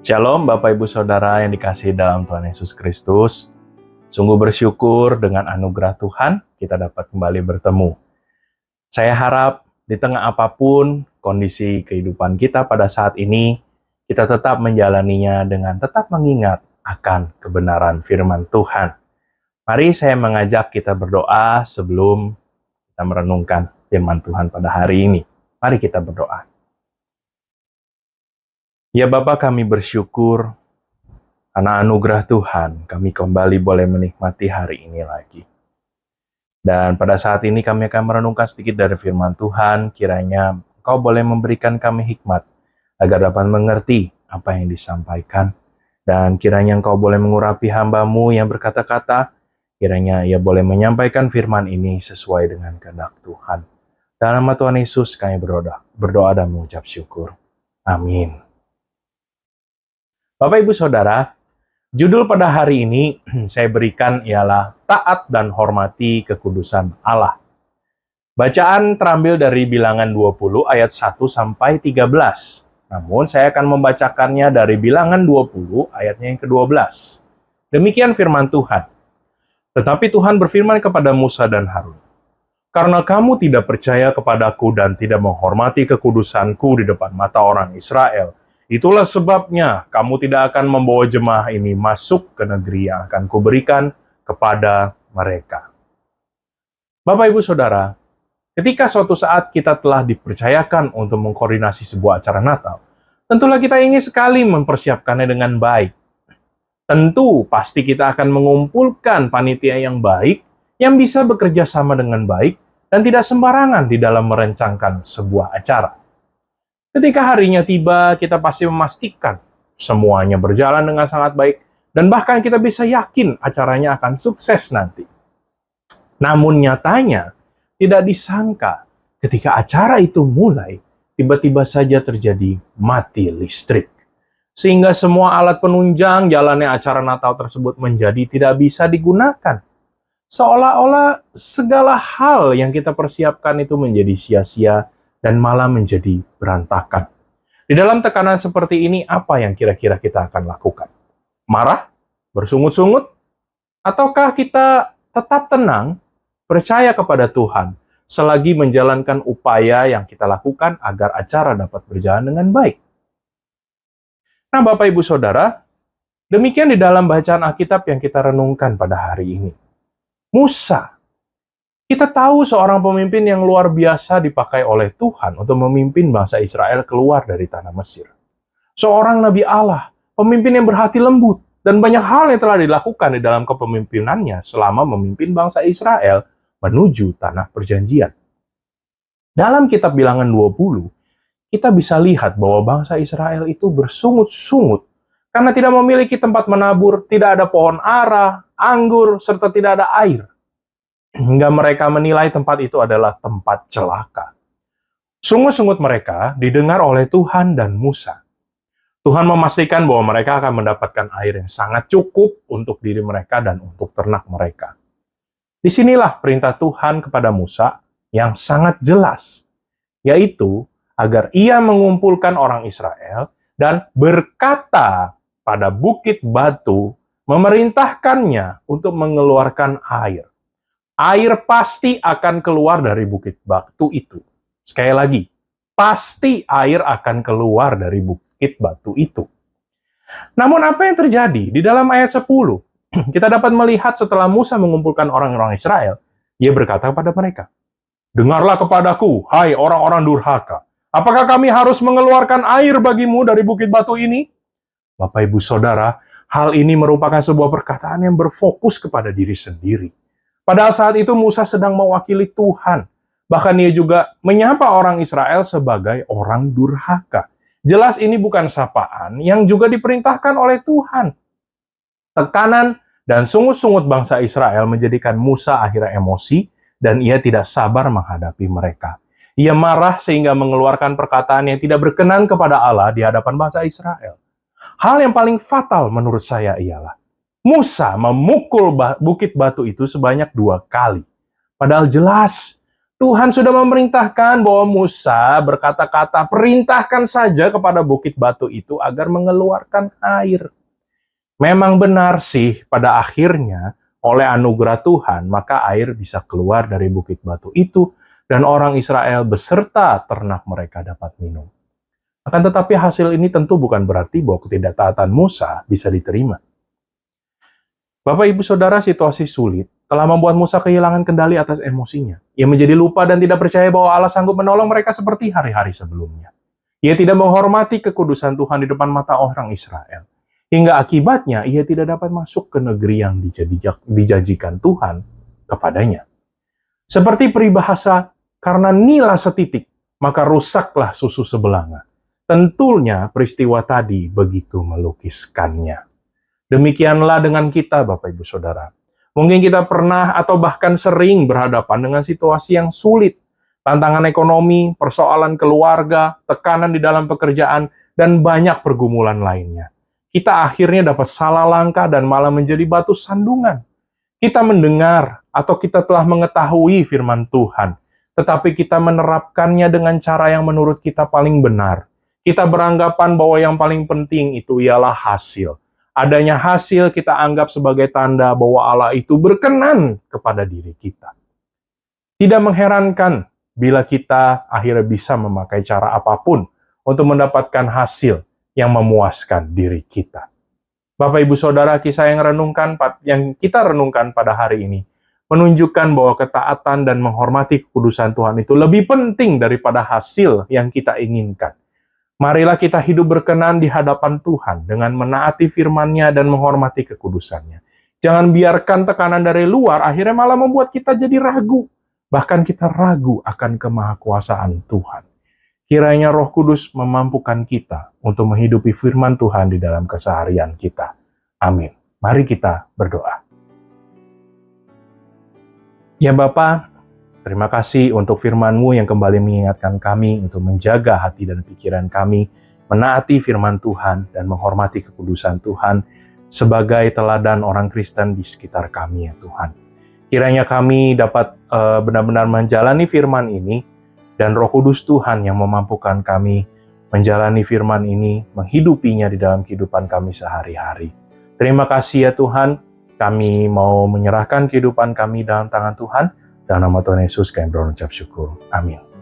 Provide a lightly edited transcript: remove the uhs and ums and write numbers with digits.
Shalom Bapak Ibu Saudara yang dikasihi dalam Tuhan Yesus Kristus. Sungguh bersyukur dengan anugerah Tuhan kita dapat kembali bertemu. Saya harap di tengah apapun kondisi kehidupan kita pada saat ini, kita tetap menjalaninya dengan tetap mengingat akan kebenaran firman Tuhan. Mari saya mengajak kita berdoa sebelum kita merenungkan firman Tuhan pada hari ini. Mari kita berdoa. Ya Bapa, kami bersyukur karena anugerah Tuhan kami kembali boleh menikmati hari ini lagi. Dan pada saat ini kami akan merenungkan sedikit dari firman Tuhan, kiranya Engkau boleh memberikan kami hikmat agar dapat mengerti apa yang disampaikan. Dan kiranya Engkau boleh mengurapi hamba-Mu yang berkata-kata, kiranya Ia boleh menyampaikan firman ini sesuai dengan kehendak Tuhan. Dalam nama Tuhan Yesus kami berdoa dan mengucap syukur. Amin. Bapak Ibu Saudara, judul pada hari ini saya berikan ialah Taat dan Hormati Kekudusan Allah. Bacaan terambil dari Bilangan 20 ayat 1 sampai 13. Namun saya akan membacakannya dari Bilangan 20 ayatnya yang ke-12. Demikian firman Tuhan. Tetapi Tuhan berfirman kepada Musa dan Harun, "Karena kamu tidak percaya kepadaku dan tidak menghormati kekudusanku di depan mata orang Israel, itulah sebabnya kamu tidak akan membawa jemaah ini masuk ke negeri yang akan kuberikan kepada mereka." Bapak, Ibu, Saudara, ketika suatu saat kita telah dipercayakan untuk mengkoordinasi sebuah acara Natal, tentulah kita ingin sekali mempersiapkannya dengan baik. Tentu, pasti kita akan mengumpulkan panitia yang baik, yang bisa bekerja sama dengan baik, dan tidak sembarangan di dalam merencanakan sebuah acara. Ketika harinya tiba, kita pasti memastikan semuanya berjalan dengan sangat baik, dan bahkan kita bisa yakin acaranya akan sukses nanti. Namun nyatanya, tidak disangka ketika acara itu mulai, tiba-tiba saja terjadi mati listrik. Sehingga semua alat penunjang jalannya acara Natal tersebut menjadi tidak bisa digunakan. Seolah-olah segala hal yang kita persiapkan itu menjadi sia-sia, dan malah menjadi berantakan. Di dalam tekanan seperti ini, apa yang kira-kira kita akan lakukan? Marah? Bersungut-sungut? Ataukah kita tetap tenang, percaya kepada Tuhan, selagi menjalankan upaya yang kita lakukan agar acara dapat berjalan dengan baik? Nah, Bapak Ibu Saudara, demikian di dalam bacaan Alkitab yang kita renungkan pada hari ini. Musa, kita tahu seorang pemimpin yang luar biasa dipakai oleh Tuhan untuk memimpin bangsa Israel keluar dari tanah Mesir. Seorang Nabi Allah, pemimpin yang berhati lembut, dan banyak hal yang telah dilakukan di dalam kepemimpinannya selama memimpin bangsa Israel menuju tanah perjanjian. Dalam kitab Bilangan 20, kita bisa lihat bahwa bangsa Israel itu bersungut-sungut karena tidak memiliki tempat menabur, tidak ada pohon ara, anggur, serta tidak ada air. Hingga mereka menilai tempat itu adalah tempat celaka. Sungut-sungut mereka didengar oleh Tuhan dan Musa. Tuhan memastikan bahwa mereka akan mendapatkan air yang sangat cukup untuk diri mereka dan untuk ternak mereka. Disinilah perintah Tuhan kepada Musa yang sangat jelas, yaitu agar ia mengumpulkan orang Israel dan berkata pada bukit batu, memerintahkannya untuk mengeluarkan air. Air pasti akan keluar dari bukit batu itu. Sekali lagi, pasti air akan keluar dari bukit batu itu. Namun apa yang terjadi? Di dalam ayat 10, kita dapat melihat setelah Musa mengumpulkan orang-orang Israel, ia berkata kepada mereka, "Dengarlah kepadaku, hai orang-orang durhaka. Apakah kami harus mengeluarkan air bagimu dari bukit batu ini?" Bapak, Ibu, Saudara, hal ini merupakan sebuah perkataan yang berfokus kepada diri sendiri. Padahal saat itu Musa sedang mewakili Tuhan. Bahkan ia juga menyapa orang Israel sebagai orang durhaka. Jelas ini bukan sapaan yang juga diperintahkan oleh Tuhan. Tekanan dan sungut-sungut bangsa Israel menjadikan Musa akhirnya emosi dan ia tidak sabar menghadapi mereka. Ia marah sehingga mengeluarkan perkataan yang tidak berkenan kepada Allah di hadapan bangsa Israel. Hal yang paling fatal menurut saya ialah Musa memukul bukit batu itu sebanyak 2 kali. Padahal jelas Tuhan sudah memerintahkan bahwa Musa berkata-kata, perintahkan saja kepada bukit batu itu agar mengeluarkan air. Memang benar sih, pada akhirnya oleh anugerah Tuhan, maka air bisa keluar dari bukit batu itu, dan orang Israel beserta ternak mereka dapat minum. Akan tetapi hasil ini tentu bukan berarti bahwa ketidaktaatan Musa bisa diterima. Bapak, Ibu, Saudara, situasi sulit telah membuat Musa kehilangan kendali atas emosinya. Ia menjadi lupa dan tidak percaya bahwa Allah sanggup menolong mereka seperti hari-hari sebelumnya. Ia tidak menghormati kekudusan Tuhan di depan mata orang Israel. Hingga akibatnya ia tidak dapat masuk ke negeri yang dijanjikan Tuhan kepadanya. Seperti peribahasa, karena nila setitik, maka rusaklah susu sebelanga. Tentunya peristiwa tadi begitu melukiskannya. Demikianlah dengan kita, Bapak Ibu Saudara. Mungkin kita pernah atau bahkan sering berhadapan dengan situasi yang sulit. Tantangan ekonomi, persoalan keluarga, tekanan di dalam pekerjaan, dan banyak pergumulan lainnya. Kita akhirnya dapat salah langkah dan malah menjadi batu sandungan. Kita mendengar atau kita telah mengetahui firman Tuhan, tetapi kita menerapkannya dengan cara yang menurut kita paling benar. Kita beranggapan bahwa yang paling penting itu ialah hasil. Adanya hasil kita anggap sebagai tanda bahwa Allah itu berkenan kepada diri kita. Tidak mengherankan bila kita akhirnya bisa memakai cara apapun untuk mendapatkan hasil yang memuaskan diri kita. Bapak, Ibu, Saudara, kisah yang kita renungkan pada hari ini menunjukkan bahwa ketaatan dan menghormati kekudusan Tuhan itu lebih penting daripada hasil yang kita inginkan. Marilah kita hidup berkenan di hadapan Tuhan dengan menaati firman-Nya dan menghormati kekudusannya. Jangan biarkan tekanan dari luar akhirnya malah membuat kita jadi ragu. Bahkan kita ragu akan kemahakuasaan Tuhan. Kiranya Roh Kudus memampukan kita untuk menghidupi firman Tuhan di dalam keseharian kita. Amin. Mari kita berdoa. Ya Bapa, terima kasih untuk firman-Mu yang kembali mengingatkan kami untuk menjaga hati dan pikiran kami, menaati firman Tuhan dan menghormati kekudusan Tuhan sebagai teladan orang Kristen di sekitar kami ya Tuhan. Kiranya kami dapat benar-benar menjalani firman ini, dan Roh Kudus Tuhan yang memampukan kami menjalani firman ini, menghidupinya di dalam kehidupan kami sehari-hari. Terima kasih ya Tuhan, kami mau menyerahkan kehidupan kami dalam tangan Tuhan. Dalam nama Tuhan Yesus kami berucap syukur. Amin.